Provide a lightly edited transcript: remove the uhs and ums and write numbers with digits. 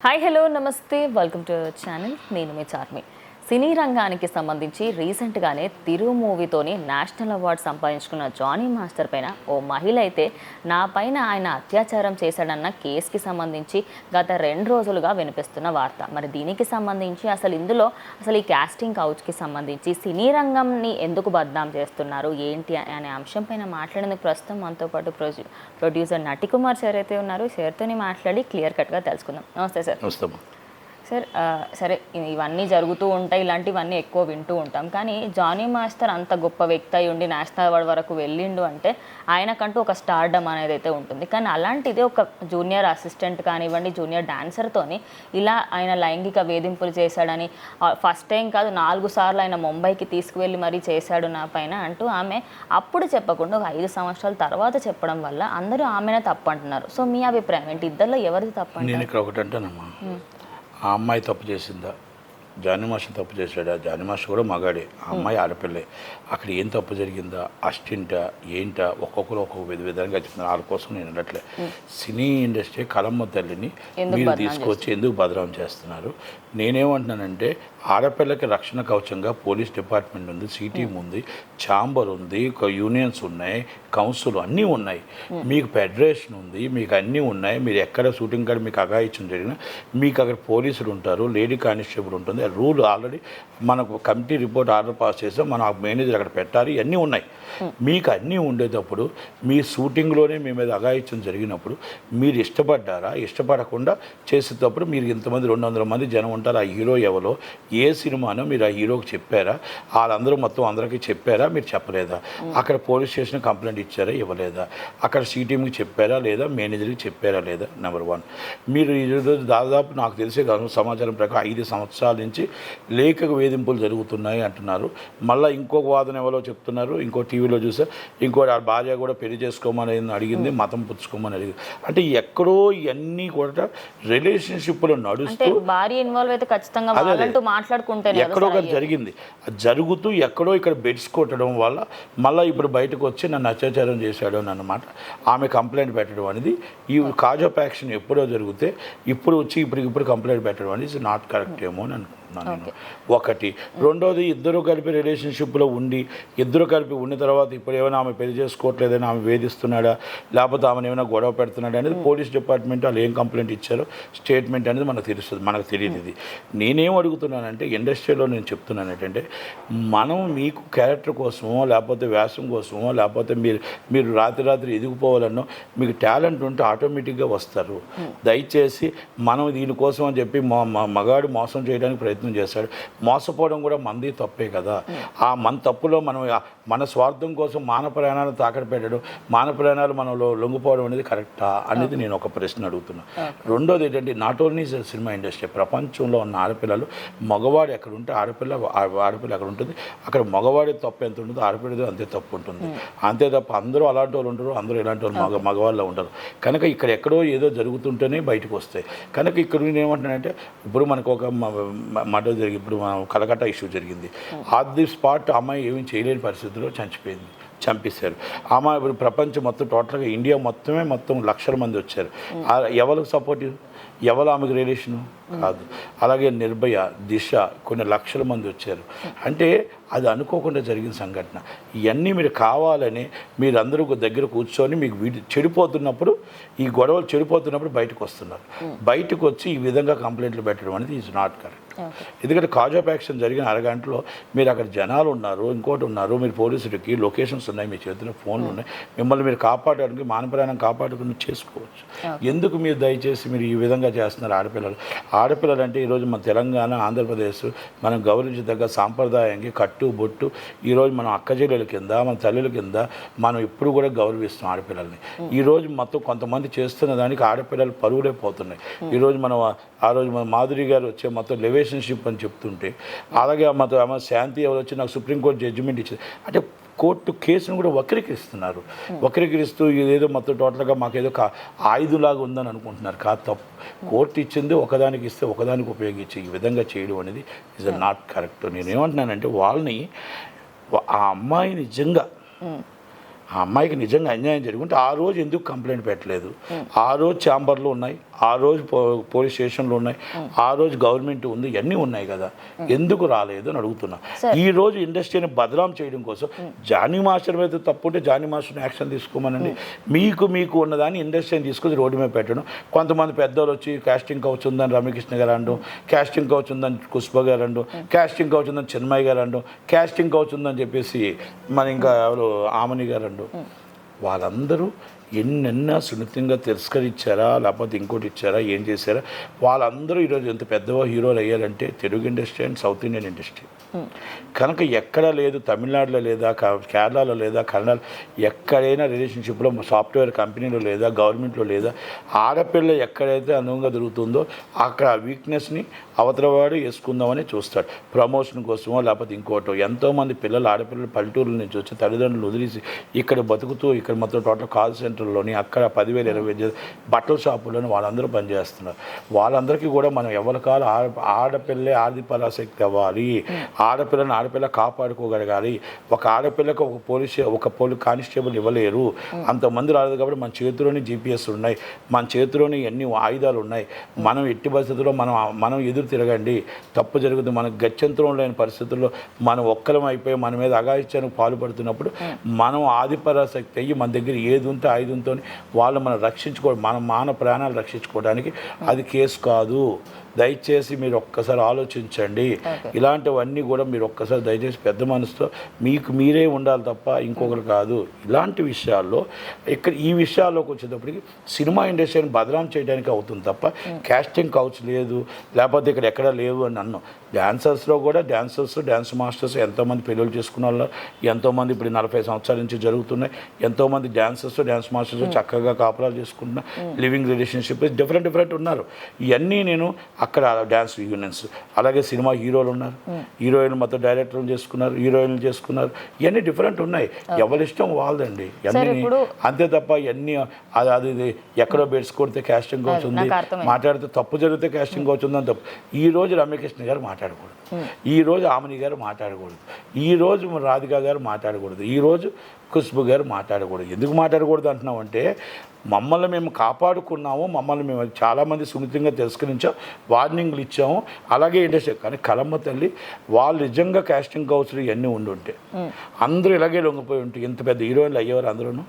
Hi hello నమస్తే welcome to our channel. నేను మీ చార్మి. సినీ రంగానికి సంబంధించి రీసెంట్గానే తిరు మూవీతోని నేషనల్ అవార్డు సంపాదించుకున్న జానీ మాస్టర్ పైన ఓ మహిళ అయితే నా పైన ఆయన అత్యాచారం చేశాడన్న కేసుకి సంబంధించి గత 2 రోజులుగా వినిపిస్తున్న వార్త. మరి దీనికి సంబంధించి అసలు ఈ క్యాస్టింగ్ కౌచ్కి సంబంధించి సినీ రంగంని ఎందుకు బద్నాం చేస్తున్నారు ఏంటి అనే అంశం పైన మాట్లాడేందుకు ప్రస్తుతం మనతో పాటు ప్రొడ్యూసర్ నటికుమార్ సార్ అయితే ఉన్నారు. సార్తోని మాట్లాడి క్లియర్ కట్గా తెలుసుకుందాం. నమస్తే సార్. సార్ సరే, ఇవన్నీ జరుగుతూ ఉంటాయి, ఇలాంటివన్నీ ఎక్కువ వింటూ ఉంటాం. కానీ జానీ మాస్టర్ అంత గొప్ప వ్యక్తి అయి ఉండి నేషనల్ అవార్డు వరకు వెళ్ళిండు అంటే ఆయనకంటూ ఒక స్టార్డమ్ అనేది అయితే ఉంటుంది. కానీ అలాంటిది ఒక జూనియర్ అసిస్టెంట్ కానివ్వండి, జూనియర్ డాన్సర్తోని ఇలా ఆయన లైంగిక వేధింపులు చేశాడని ఫస్ట్ టైం కాదు 4 సార్లు ఆయన ముంబైకి తీసుకువెళ్ళి మరీ చేశాడు నా పైన అంటూ ఆమె అప్పుడు చెప్పకుండా ఒక 5 సంవత్సరాల తర్వాత చెప్పడం వల్ల అందరూ ఆమెనే తప్పు అంటున్నారు. సో మీ అభిప్రాయం ఏంటి? ఇద్దరిలో ఎవరిది తప్పు? నేను ఇక్కడ ఒకటి అంటానమ్మా, ఆ అమ్మాయి తప్పు చేసిందా, జానీ మాస్టర్ తప్పు చేశాడా? జానీ మాస్టర్ కూడా మగాడే, ఆ అమ్మాయి ఆడపిల్లే. అక్కడ ఏం తప్పు జరిగిందా, అస్టింటా ఏంటా, ఒక్కొక్కరు ఒక్కొక్క విధంగా చెప్తున్నారు. వాళ్ళ కోసం నేను అనట్లే. సినీ ఇండస్ట్రీ కలమ్మ తల్లిని మీరు తీసుకొచ్చి ఎందుకు బదనాం చేస్తున్నారు? నేనేమంటున్నానంటే ఆడపిల్లకి రక్షణ కవచంగా పోలీస్ డిపార్ట్మెంట్ ఉంది, సిటీఎం ఉంది, ఛాంబర్ ఉంది, యూనియన్స్ ఉన్నాయి, కౌన్సిల్ అన్నీ ఉన్నాయి, మీకు ఫెడరేషన్ ఉంది, మీకు అన్నీ ఉన్నాయి. మీరు ఎక్కడ షూటింగ్ కాడ మీకు అఘాయిత్యం జరిగినా మీకు అక్కడ పోలీసులు ఉంటారు, లేడీ కానిస్టేబుల్ ఉంటుంది. రూల్ ఆల్రెడీ మనకు కమిటీ రిపోర్ట్ ఆర్డర్ పాస్ చేసాం, మనం ఆ మేనేజర్ అక్కడ పెట్టాలి, ఇవన్నీ ఉన్నాయి. మీకు అన్నీ ఉండేటప్పుడు మీ షూటింగ్లోనే మీ మీద అఘాయిత్యం జరిగినప్పుడు మీరు ఇష్టపడ్డారా? ఇష్టపడకుండా చేసేటప్పుడు మీరు ఇంతమంది 200 మంది జనం ఉంటారు. ఆ హీరో ఎవరో, ఏ సినిమానో మీరు ఆ హీరోకి చెప్పారా? వాళ్ళందరూ మొత్తం అందరికీ చెప్పారా? మీరు చెప్పలేదా? అక్కడ పోలీస్ స్టేషన్ కంప్లైంట్ ఇచ్చారా? ఇవ్వలేదా? అక్కడ సిటీఎంకి చెప్పారా లేదా? మేనేజర్కి చెప్పారా లేదా? నెంబర్ 1. మీరు ఈరోజు దాదాపు నాకు తెలిసే సమాచారం ప్రకారం 5 సంవత్సరాల నుంచి లేఖకు వేధింపులు జరుగుతున్నాయి అంటున్నారు. మళ్ళీ ఇంకొక వాదన ఎవరో చెప్తున్నారు, ఇంకో టీవీలో చూసా, ఇంకో భార్య కూడా పెళ్లి చేసుకోమని అడిగింది, మతం పుచ్చుకోమని అడిగింది. అంటే ఎక్కడో ఇవన్నీ కూడా రిలేషన్షిప్లో నడుస్తూ భార్య ఇన్వాల్వ్ అయితే ఖచ్చితంగా మాట్లాడుకుంటే ఎక్కడో జరిగింది. జరుగుతూ ఎక్కడో ఇక్కడ బెడ్స్ కొట్టడం వల్ల మళ్ళీ ఇప్పుడు బయటకు వచ్చి నన్ను అత్యాచారం చేశాడు అని అన్నమాట ఆమె కంప్లైంట్ పెట్టడం అనేది. ఈ కాజ్ ఆఫ్ యాక్షన్ ఎప్పుడో జరిగితే ఇప్పుడు వచ్చి ఇప్పుడు కంప్లైంట్ పెట్టడం అనేది ఇస్ నాట్ కరెక్ట్ ఏమో అని అనుకుంటున్నాను. ఒకటి. రెండోది, ఇద్దరు కలిపి రిలేషన్షిప్లో ఉండి ఇద్దరు కలిపి ఉన్న తర్వాత ఇప్పుడు ఏమైనా ఆమె పెళ్లి చేసుకోవట్లేదని ఆమె వేధిస్తున్నాడా, లేకపోతే ఆమెను ఏమైనా గొడవ పెడుతున్నాడా అనేది పోలీస్ డిపార్ట్మెంట్ వాళ్ళు ఏం కంప్లైంట్ ఇచ్చారో స్టేట్మెంట్ అనేది మనకు తెలుస్తుంది. మనకు తెలియదు. ఇది నేనేం అడుగుతున్నానంటే ఇండస్ట్రీలో నేను చెప్తున్నాను ఏంటంటే మనం మీకు క్యారెక్టర్ కోసమో లేకపోతే వ్యాసం కోసమో లేకపోతే మీరు రాత్రి ఎదిగిపోవాలన్నో మీకు టాలెంట్ ఉంటే ఆటోమేటిక్గా వస్తారు. దయచేసి మనం దీనికోసం అని చెప్పి మగాడు మోసం చేయడానికి ప్రయత్నం చేశాడు. మోసపోవడం కూడా మంది తప్పే కదా. ఆ మన తప్పులో మనం మన స్వార్థం కోసం మానవ ప్రాణాలను తాకట్టు పెట్టడం, మానవ ప్రాణాలు మనలో లొంగిపోవడం అనేది కరెక్టా అనేది నేను ఒక ప్రశ్న అడుగుతున్నాను. రెండోది ఏంటంటే నాట్ ఓన్లీ సినిమా ఇండస్ట్రీ, ప్రపంచంలో ఉన్న ఆడపిల్లలు, మగవాడు ఎక్కడ ఉంటే ఆడపిల్ల అక్కడ ఉంటుంది. అక్కడ మగవాడి తప్పు ఎంత ఉంటుందో ఆడపిల్లది అంతే తప్పు ఉంటుంది. అంతే తప్ప అందరూ అలాంటి వాళ్ళు ఉంటారు, అందరూ ఇలాంటి వాళ్ళు మగవాళ్ళు ఉంటారు. కనుక ఇక్కడ ఎక్కడో ఏదో జరుగుతుంటేనే బయటకు వస్తాయి. కనుక ఇక్కడ నేను ఏమంటానంటే ఇప్పుడు మనకు ఒక మర్డర్ జరిగి ఇప్పుడు కలకత్తా ఇష్యూ జరిగింది. ఆన్ ది స్పాట్ అమ్మాయి ఏమీ చేయలేని పరిస్థితుల్లో చంపేశారు. ఆమె ఇప్పుడు ప్రపంచం మొత్తం టోటల్గా ఇండియా మొత్తం లక్షల మంది వచ్చారు. ఎవరికి సపోర్టివ్, ఎవరు ఆమెకు రిలేషను కాదు. అలాగే నిర్భయ, దిశ కొన్ని లక్షల మంది వచ్చారు. అంటే అది అనుకోకుండా జరిగిన సంఘటన. ఇవన్నీ మీరు కావాలని మీరందరూ దగ్గర కూర్చొని మీకు చెడిపోతున్నప్పుడు, ఈ గొడవలు చెడిపోతున్నప్పుడు బయటకు వస్తున్నారు. బయటకు వచ్చి ఈ విధంగా కంప్లైంట్లు పెట్టడం అనేది ఈజ్ నాట్ కరెక్ట్. ఎందుకంటే కాజ్ ఆఫ్ యాక్షన్ జరిగిన అరగంటలో మీరు అక్కడ జనాలు ఉన్నారు, ఇంకోటి ఉన్నారు, మీరు పోలీసులకి లొకేషన్స్ ఉన్నాయి, మీ చేతిలో ఫోన్లు ఉన్నాయి, మిమ్మల్ని మీరు కాపాడడానికి మానప్రాణం కాపాడుకుని చేసుకోవచ్చు. ఎందుకు మీరు దయచేసి మీరు ఈ విధంగా చేస్తున్నారు? ఆడపిల్లలు అంటే ఈరోజు మన తెలంగాణ, ఆంధ్రప్రదేశ్ మనం గౌరవించదగ్గ సాంప్రదాయానికి కట్టు బొట్టు ఈరోజు మనం అక్కచెల్లెల కింద, మన తల్లుల కింద మనం ఎప్పుడు కూడా గౌరవిస్తాం ఆడపిల్లల్ని. ఈరోజు మొత్తం కొంతమంది చేస్తున్న దానికి ఆడపిల్లలు పరువులే పోతున్నాయి. ఈరోజు మనం ఆ రోజు మన మాధురి గారు వచ్చే మొత్తం రిలేషన్షిప్ అని చెప్తుంటే, అలాగే ఆమె శాంతి ఎవరు వచ్చి నాకు సుప్రీంకోర్టు జడ్జిమెంట్ ఇచ్చింది అంటే కోర్టు కేసును కూడా వక్రీకరిస్తున్నారు. వక్రీకరిస్తూ ఇదేదో మొత్తం టోటల్గా మాకేదో ఆయుధంలాగా ఉందని అనుకుంటున్నారు. కాదు, తప్పు. కోర్టు ఇచ్చింది ఒకదానికి ఇస్తే ఒకదానికి ఉపయోగించి ఈ విధంగా చేయడం అనేది ఇస్ నాట్ కరెక్ట్. నేను ఏమంటున్నానంటే వాళ్ళని ఆ అమ్మాయికి నిజంగా అన్యాయం జరుగుంటే ఆ రోజు ఎందుకు కంప్లైంట్ పెట్టలేదు? ఆ రోజు ఛాంబర్లో ఉన్నాయి, ఆ రోజు పోలీస్ స్టేషన్లు ఉన్నాయి, ఆ రోజు గవర్నమెంట్ ఉంది, ఇవన్నీ ఉన్నాయి కదా, ఎందుకు రాలేదు అని అడుగుతున్నా. ఈ రోజు ఇండస్ట్రీని బదనాం చేయడం కోసం జానీ మాస్టర్ మీద తప్పుంటే జానీ మాస్టర్ని యాక్షన్ తీసుకోమనండి. మీకు ఉన్నదాన్ని ఇండస్ట్రీని తీసుకొని రోడ్డు మీద పెట్టడం. కొంతమంది పెద్దవాళ్ళు వచ్చి కాస్టింగ్ కౌచ్ ఉందని రమ్యకృష్ణ గారు అండం, కాస్టింగ్ కౌచ్ ఉందని పుష్ప గారు అండం, కాస్టింగ్ కౌచ్ ఉందని చిన్మయ్య గారు అండం, కాస్టింగ్ కౌచ్ ఉందని చెప్పేసి మన ఇంకా ఎవరు ఆమని గారు అండు. వాళ్ళందరూ ఎన్నెన్నా సున్నితంగా తిరస్కరించారా, లేకపోతే ఇంకోటి ఇచ్చారా, ఏం చేశారా? వాళ్ళందరూ ఈరోజు ఎంత పెద్ద హీరోలు అయ్యారంటే Telugu industry and south Indian industry. కనుక ఎక్కడా లేదు, తమిళనాడులో లేదా, కేరళలో లేదా, కన్నడ ఎక్కడైనా రిలేషన్షిప్లో సాఫ్ట్వేర్ కంపెనీలో లేదా, గవర్నమెంట్లో లేదా, ఆడపిల్ల ఎక్కడైతే అనువుగా దొరుకుతుందో అక్కడ ఆ వీక్నెస్ని అవతలవాడు వేసుకుందామని చూస్తాడు, ప్రమోషన్ కోసమో లేకపోతే ఇంకోటో. ఎంతోమంది పిల్లలు, ఆడపిల్లలు పల్లెటూరుల నుంచి వచ్చి తల్లిదండ్రులు వదిలేసి ఇక్కడ బతుకుతూ ఇక్కడ మొత్తం టోటల్ కాల్ సెంటర్లోని అక్కడ 10,000 20,000 బట్టల షాపుల్లోని వాళ్ళందరూ పనిచేస్తున్నారు. వాళ్ళందరికీ కూడా మనం ఎవరి కాలు ఆడపిల్లే ఆదిపరాశక్తి అవ్వాలి, ఆడపిల్ల కాపాడుకోగలగాలి. ఒక ఆడపిల్లకు ఒక పోలీస్ కానిస్టేబుల్ ఇవ్వలేరు, అంతమంది రాలేదు. కాబట్టి మన చేతిలోని GPS ఉన్నాయి, మన చేతిలోని ఎన్ని ఆయుధాలు ఉన్నాయి. మనం ఎట్టి పరిస్థితుల్లో మనం ఎదురు తిరగండి, తప్పు జరుగుతుంది. మనకు గత్యంతరం లేని పరిస్థితుల్లో మనం ఒక్కలం అయిపోయి మన మీద అఘాయిత్యానికి పాల్పడుతున్నప్పుడు మనం ఆదిపరాశక్తి అయ్యి మన దగ్గర ఏది ఉంటే ఆయుధంతో వాళ్ళు మనం మన ప్రాణాలు రక్షించుకోవడానికి అది కేసు కాదు. దయచేసి మీరు ఒక్కసారి ఆలోచించండి. ఇలాంటివన్నీ కూడా మీరు ఒక్కసారి దయచేసి పెద్ద మనసుతో మీకు మీరే ఉండాలి తప్ప ఇంకొకరు కాదు. ఇలాంటి విషయాల్లో ఈ విషయాల్లోకి వచ్చేటప్పటికి సినిమా ఇండస్ట్రీని బదనాం చేయడానికి అవుతుంది తప్ప కాస్టింగ్ కౌచ్ లేదు, లేకపోతే ఇక్కడ ఎక్కడా లేవు అని అన్నాం. డ్యాన్సర్స్లో కూడా డ్యాన్స్ మాస్టర్స్ ఎంతోమంది పెళ్ళిళ్ళు చేసుకున్న వాళ్ళు ఎంతోమంది ఇప్పుడు 40 సంవత్సరాల నుంచి జరుగుతున్నాయి. ఎంతోమంది డ్యాన్స్ మాస్టర్స్ చక్కగా కాపురాలు చేసుకుంటున్నారు, లివింగ్ రిలేషన్షిప్ డిఫరెంట్ ఉన్నారు. ఇవన్నీ నేను అక్కడ డ్యాన్స్ యూనియన్స్, అలాగే సినిమా హీరోలు ఉన్నారు, హీరోయిన్లు మొత్తం డైరెక్టర్లు చేసుకున్నారు, హీరోయిన్లు చేసుకున్నారు. ఇవన్నీ డిఫరెంట్ ఉన్నాయి, ఎవరిష్టం వాళ్ళదండి. ఇవన్నీ అంతే తప్ప ఇవన్నీ అది ఎక్కడో బెడ్స్ కొడితే కాస్టింగ్ కౌచ్ ఉంది, మాట్లాడితే తప్పు జరిగితే కాస్టింగ్ కౌచ్ ఉందని తప్పు. ఈ రోజు రమ్యకృష్ణ గారు మాట్లాడకూడదు, ఈ రోజు ఆమని గారు మాట్లాడకూడదు, ఈ రోజు రాధిక గారు మాట్లాడకూడదు, ఈ రోజు ఖుష్బు గారు మాట్లాడకూడదు. ఎందుకు మాట్లాడకూడదు అంటున్నామంటే మమ్మల్ని మేము కాపాడుకున్నాము, మమ్మల్ని మేము చాలామంది సున్నితంగా తిరస్కరించాం, వార్నింగ్లు ఇచ్చాము. అలాగే ఇండస్ట్రీ కానీ కలమ్మ తల్లి వాళ్ళు నిజంగా కాస్టింగ్ కౌచ్లు ఇవన్నీ ఉండి ఉంటే అందరూ ఇలాగే లొంగిపోయి ఉంటే ఇంత పెద్ద హీరోయిన్లు అయ్యేవారు అందరూ.